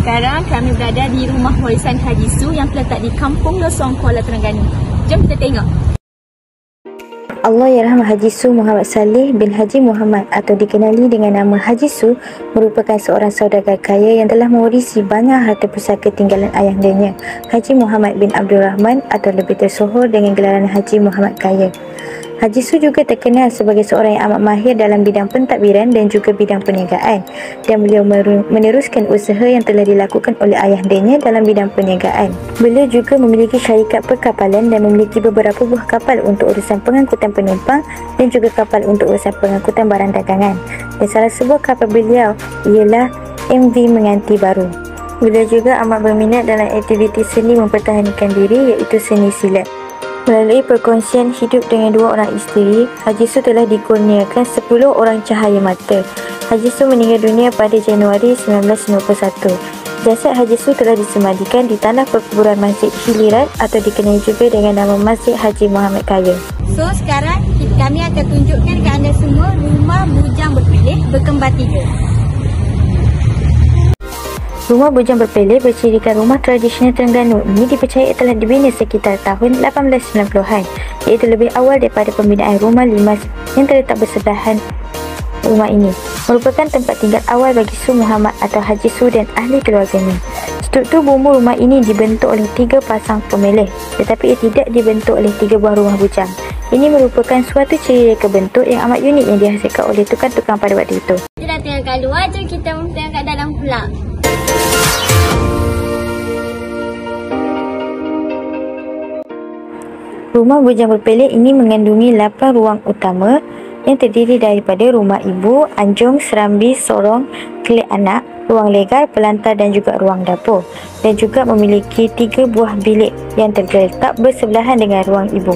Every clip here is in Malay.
Sekarang kami berada di Rumah Warisan Haji Su yang terletak di Kampung Losong, Kuala Terengganu. Jom kita tengok. Allahyarham Haji Su Muhammad Saleh bin Haji Muhammad atau dikenali dengan nama Haji Su merupakan seorang saudagar kaya yang telah mewarisi banyak harta pusaka tinggalan ayahandanya, Haji Muhammad bin Abdul Rahman atau lebih tersohor dengan gelaran Haji Muhammad Kaya. Haji Su juga terkenal sebagai seorang yang amat mahir dalam bidang pentadbiran dan juga bidang perniagaan, dan beliau meneruskan usaha yang telah dilakukan oleh ayahandanya dalam bidang perniagaan. Beliau juga memiliki syarikat perkapalan dan memiliki beberapa buah kapal untuk urusan pengangkutan penumpang dan juga kapal untuk urusan pengangkutan barang dagangan. Dan salah sebuah kapal beliau ialah MV Menganti Baru. Beliau juga amat berminat dalam aktiviti seni mempertahankan diri, iaitu seni silat. Melalui perkongsian hidup dengan dua orang isteri, Haji Su telah dikurniakan 10 orang cahaya mata. Haji Su meninggal dunia pada Januari 1991. Jasad Haji Su telah disemadikan di tanah perkuburan Masjid Hiliran atau dikenali juga dengan nama Masjid Haji Muhammad Kaya. So, sekarang kami akan tunjukkan ke anda semua rumah bujang berpilih berkembar 3. Rumah bujang berpilih bercirikan rumah tradisional Terengganu ini dipercayai telah dibina sekitar tahun 1890-an, iaitu lebih awal daripada pembinaan rumah limas yang terletak bersebelahan. Rumah ini merupakan tempat tinggal awal bagi Su Muhammad atau Haji Su dan ahli keluarganya. Struktur bumbu rumah ini dibentuk oleh 3 pasang pemelih, tetapi ia tidak dibentuk oleh 3 buah rumah bujang. Ini merupakan suatu ciri reka bentuk yang amat unik yang dihasilkan oleh tukang-tukang pada waktu itu. Kita dah tengok kat luar, jom kita tengok kat dalam pula. Rumah bujang berpilih ini mengandungi 8 ruang utama yang terdiri daripada rumah ibu, anjung, serambi, sorong, kelik anak, ruang legar, pelantar dan juga ruang dapur, dan juga memiliki 3 buah bilik yang terletak bersebelahan dengan ruang ibu.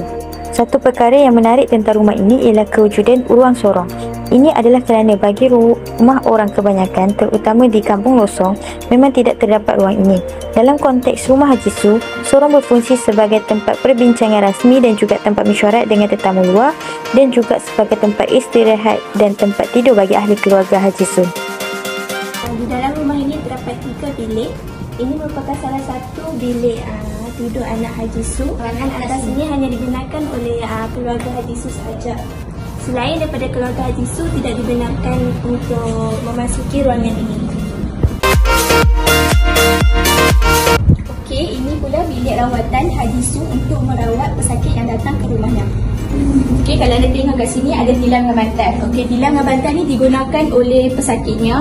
Satu perkara yang menarik tentang rumah ini ialah kewujudan ruang sorong. Ini adalah kerana bagi rumah orang kebanyakan, terutama di Kampung Losong, memang tidak terdapat ruang ini. Dalam konteks rumah Haji Su, sorong berfungsi sebagai tempat perbincangan rasmi dan juga tempat mesyuarat dengan tetamu luar, dan juga sebagai tempat istirahat dan tempat tidur bagi ahli keluarga Haji Su. Di dalam rumah ini terdapat 3 bilik. Ini merupakan salah satu bilik tidur anak Haji Su. Ruangan atas ini hanya digunakan oleh keluarga Haji Su sahaja. Selain daripada keluarga Haji Su, tidak dibenarkan untuk memasuki ruangan ini. Okey, ini pula bilik rawatan Haji Su untuk merawat pesakit yang datang ke rumahnya. Okey, kalau anda tengok kat sini ada tilam dengan bantal. Okey, tilam dengan bantal ni digunakan oleh pesakitnya,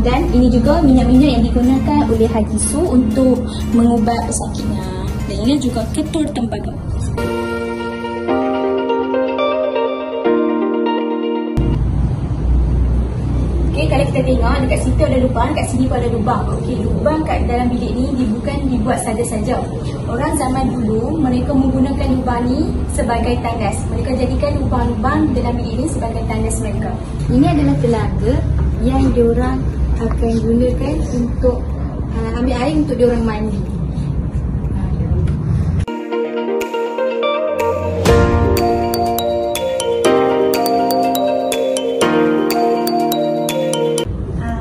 dan ini juga minyak-minyak yang digunakan oleh Haji Su untuk mengubat pesakitnya. Dan ini juga ketul tembaga. Okey, kalau kita tengok dekat situ ada lubang, kat sini pun ada lubang. Okey, lubang kat dalam bilik ni bukan dibuat saja-saja. Orang zaman dulu mereka menggunakan lubang ni sebagai tandas. Mereka jadikan lubang-lubang dalam bilik ni sebagai tandas mereka. Ini adalah telaga yang diorang akan gunakan untuk ambil air untuk diorang mandi.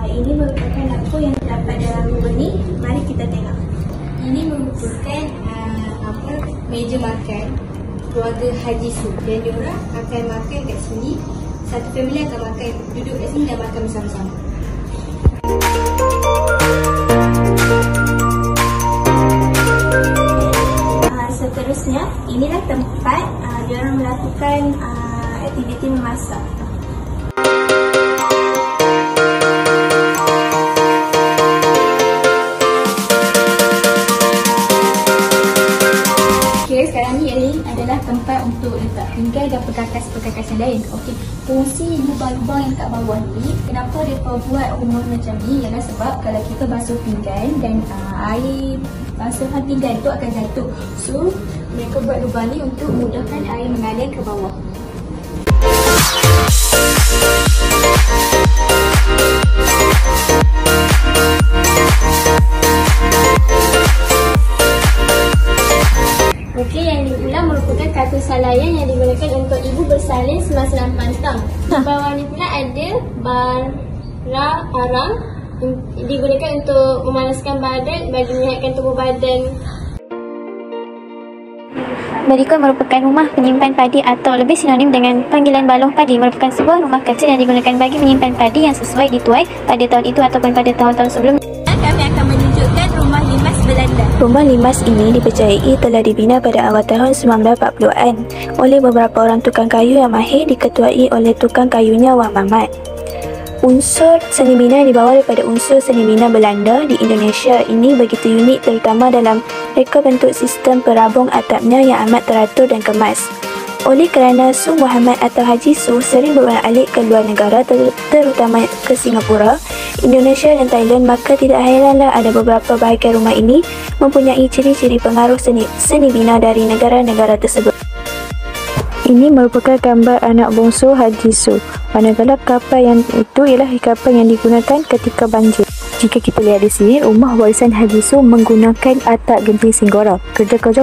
Ini merupakan dapur yang terdapat dalam rumah ni. Mari kita tengok. Ini merupakan meja makan keluarga Haji Su, dan diorang akan makan kat sini. Satu family akan makan, duduk kat sini dan makan bersama-sama. Seterusnya, inilah tempat diorang melakukan aktiviti memasak. Sekarang ni adalah tempat untuk letak pinggan dan perkakas-perkakas yang lain. Okey, fungsi lubang-lubang yang kat bawah ni, kenapa mereka buat rumah macam ni ialah sebab kalau kita basuh pinggan dan air basuhan pinggan tu akan jatuh. So, mereka buat lubang ni untuk mudahkan air mengalir ke bawah. Okey, yang ini pula merupakan katil salayan yang digunakan untuk ibu bersalin semasa pantang. Di bawah ni pula ada bara arang digunakan untuk memanaskan badan bagi menyihatkan tubuh badan. Berikut merupakan rumah penyimpan padi atau lebih sinonim dengan panggilan balong padi, merupakan sebuah rumah kecil yang digunakan bagi menyimpan padi yang sesuai dituai pada tahun itu ataupun pada tahun-tahun sebelumnya. Kami akan menunjukkan rumah limas Belanda. Rumah limas ini dipercayai telah dibina pada awal tahun 1940-an oleh beberapa orang tukang kayu yang mahir diketuai oleh tukang kayunya Wang Mamat. Unsur seni bina dibawa daripada unsur seni bina Belanda di Indonesia ini begitu unik, terutama dalam reka bentuk sistem perabung atapnya yang amat teratur dan kemas. Oleh kerana Su Muhammad atau Haji Su sering beralih ke luar negara, terutama ke Singapura, Indonesia dan Thailand, maka tidak heranlah ada beberapa bahagian rumah ini mempunyai ciri-ciri pengaruh seni bina dari negara-negara tersebut. Ini merupakan gambar anak bongsu Haji Su. Manakala kapal yang itu ialah kapal yang digunakan ketika banjir. Jika kita lihat di sini, rumah warisan Haji Su menggunakan atap genting singgora. Kerja-kerja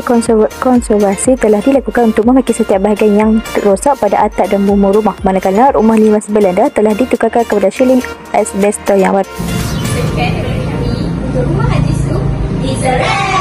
konservasi telah dilakukan untuk memperbaiki setiap bahagian yang rosak pada atap dan bumbu rumah. Manakala rumah limas Belanda telah ditukarkan kepada shilling asbestos yang baru. Sekian daripada kami untuk rumah Haji Su. It's a wrap.